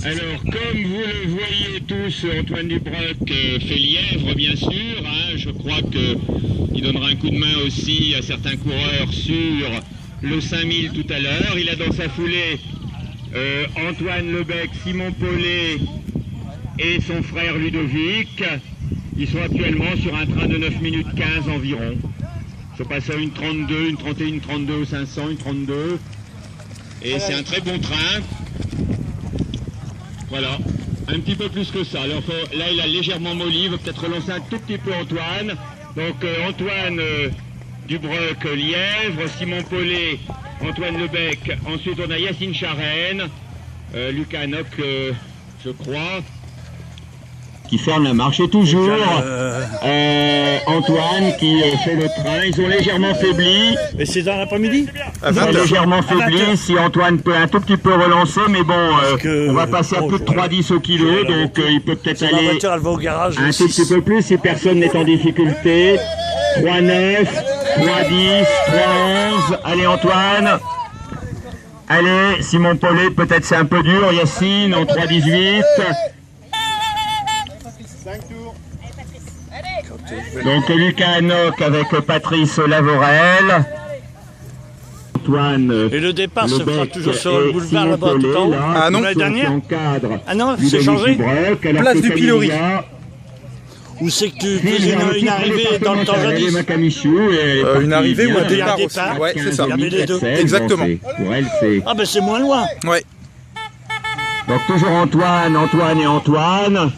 Alors, comme vous le voyez tous, Antoine Dubreuc fait lièvre, bien sûr. Hein, je crois qu'il donnera un coup de main aussi à certains coureurs sur le 5000 tout à l'heure. Il a dans sa foulée Antoine Lebec, Simon Paulet et son frère Ludovic. Ils sont actuellement sur un train de 9 minutes 15 environ. Ils sont passés à une 32, une 31, une 32 au 500, une 32. Et c'est un très bon train. Voilà, un petit peu plus que ça. Alors là, il a légèrement molli, il va peut-être relancer un tout petit peu Antoine. Donc Antoine Dubreuc, Lièvre, Simon Paulet, Antoine Lebec. Ensuite, on a Yacine Charène, Lucas Hanoc, je crois, qui ferme la marche. Et toujours Antoine qui fait le train. Ils ont légèrement faibli. Et c'est dans l'après-midi? Ils ont légèrement faibli. Si Antoine peut un tout petit peu relancer, mais bon, on va passer à plus de 3,10 au kilo, donc il peut peut-être aller la voiture, elle va au garage, un tout petit peu plus si personne n'est en difficulté. 3,9, 3,10, 3,11. Allez Antoine. Allez, Simon Paulet, peut-être c'est un peu dur. Yacine en 3,18. Donc Lucas Hanoc avec Patrice Lavorel. Antoine. Et le départ se fera toujours sur le boulevard là-bas tout en haut. Ah non, la dernière. Ah non, c'est changé. Place du Pilori. Ou c'est que tu faisais une arrivée dans le temps jadis? Une arrivée ou un départ aussi. Ouais, c'est ça. Les deux. Exactement. Ah ben c'est moins loin. Ouais. Donc toujours Antoine et Antoine.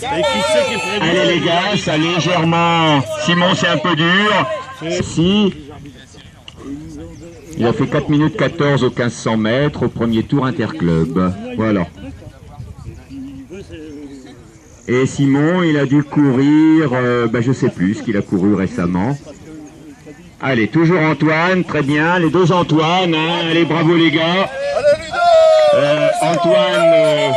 Et qui c'est qui est prévu? Allez les gars, ça légèrement. Simon c'est un peu dur. Si. Il a fait 4 minutes 14 au 1500 mètres au premier tour interclub. Voilà. Et Simon, il a dû courir, je sais plus ce qu'il a couru récemment. Allez, toujours Antoine, très bien, les deux Antoine, hein. Allez, bravo les gars. Antoine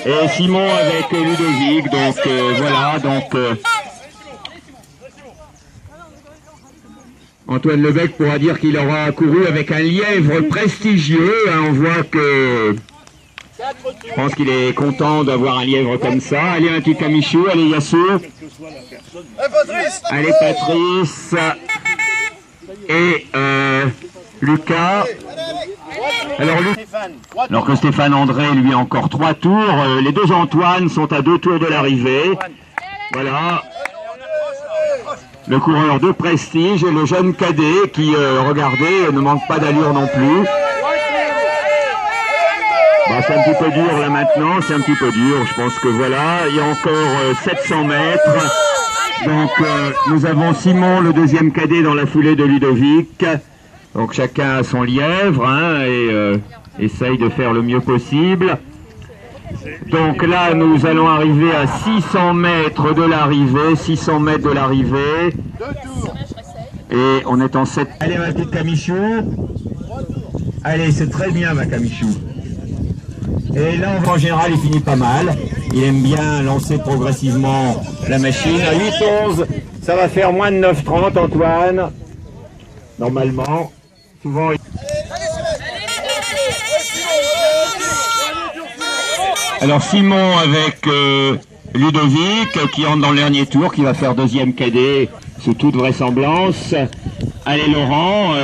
et Simon avec Ludovic, donc voilà, donc Antoine Lebec pourra dire qu'il aura couru avec un lièvre prestigieux, hein. On voit que je pense qu'il est content d'avoir un lièvre comme ça. Allez, un petit camichou, allez Yassou. Allez Patrice. Et Lucas. Alors que Stéphane André, lui, a encore 3 tours. Les deux Antoine sont à 2 tours de l'arrivée. Voilà. Le coureur de prestige et le jeune cadet qui, regardez, ne manque pas d'allure non plus. C'est un petit peu dur là maintenant, c'est un petit peu dur. Je pense que voilà, il y a encore 700 mètres. Donc nous avons Simon, le deuxième cadet, dans la foulée de Ludovic. Donc chacun a son lièvre, hein, et essaye de faire le mieux possible. Donc là, nous allons arriver à 600 mètres de l'arrivée. 600 mètres de l'arrivée. Et on est en 7. Allez, ma petite Camichou. Allez, c'est très bien, ma Camichou. Et là, en général, il finit pas mal. Il aime bien lancer progressivement la machine. À 8-11, ça va faire moins de 9-30, Antoine. Normalement. Souvent. Alors, Simon avec Ludovic, qui entre dans le dernier tour, qui va faire deuxième cadet, sous toute vraisemblance. Allez, Laurent.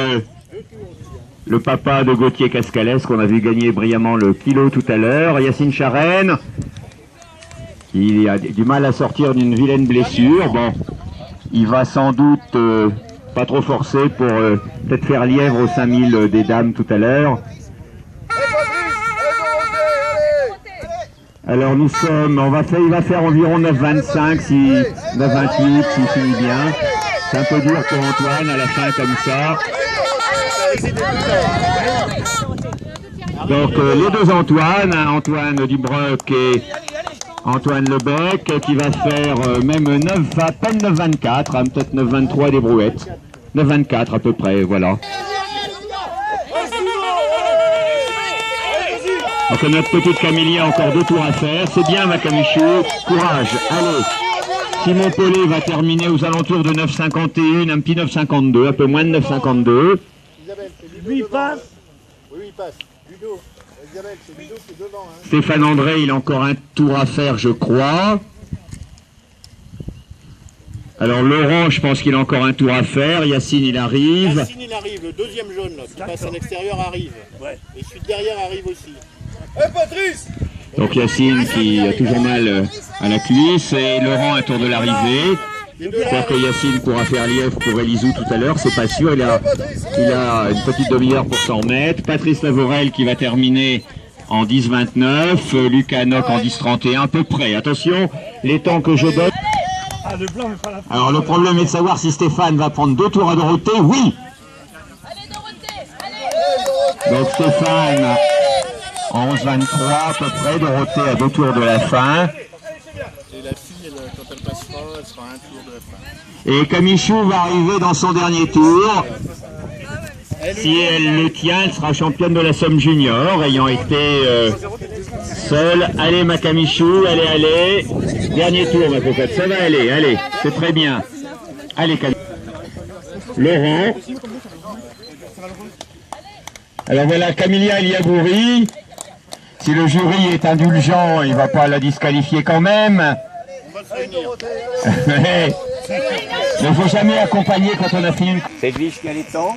Le papa de Gauthier Cascalès, qu'on a vu gagner brillamment le kilo tout à l'heure. Yacine Charène, qui a du mal à sortir d'une vilaine blessure. Bon, il va sans doute pas trop forcer pour peut-être faire lièvre aux 5000 des dames tout à l'heure. Alors nous sommes, il va faire environ 9,25, 9,28 s'il finit bien. C'est un peu dur pour Antoine à la fin comme ça. Donc les deux Antoine, hein, Antoine Dubroc et Antoine Lebec, qui va faire même à peine 9,24, hein, peut-être 9,23 des brouettes. 9,24 à peu près, voilà. Donc notre petite Camélia a encore 2 tours à faire. C'est bien ma Camichou, courage, allez. Simon Paulet va terminer aux alentours de 9,51, un petit 9,52, un peu moins de 9,52. Lui il passe. Oui, il passe. Ludo, Isabelle, c'est Ludo qui est devant. Hein. Stéphane André, il a encore un tour à faire, je crois. Alors Laurent, je pense qu'il a encore un tour à faire. Yacine, il arrive. Yacine, il arrive. Le deuxième jaune là, qui passe à l'extérieur arrive. Ouais. Et celui de derrière arrive aussi. Patrice! Donc Yacine qui a toujours mal à la cuisse et Laurent un tour de l'arrivée. J'espère que Yacine pourra faire lièvre pour Elisou tout à l'heure, c'est pas sûr, il a une petite demi-heure pour s'en remettre. Patrice Lavorel qui va terminer en 10,29, Lucas Noc en 10,31, à peu près. Attention, les temps que je donne. Alors le problème est de savoir si Stéphane va prendre 2 tours à Dorothée, oui. Donc Stéphane en 11,23 à peu près, Dorothée à 2 tours de la fin. Et la fille, quand elle passera, elle sera à 1 tour de la fin. Et Camichou va arriver dans son dernier tour. Si elle le tient, elle sera championne de la Somme Junior, ayant été seule. Allez ma Camichou, allez. Dernier tour ma cocotte, ça va aller, allez, c'est très bien. Allez Camichou. Laurent. Alors voilà, Camélia Eliabouri. Si le jury est indulgent, il ne va pas la disqualifier quand même. Mais il ne faut jamais accompagner quand on a fini une... Edwige, quel est le temps?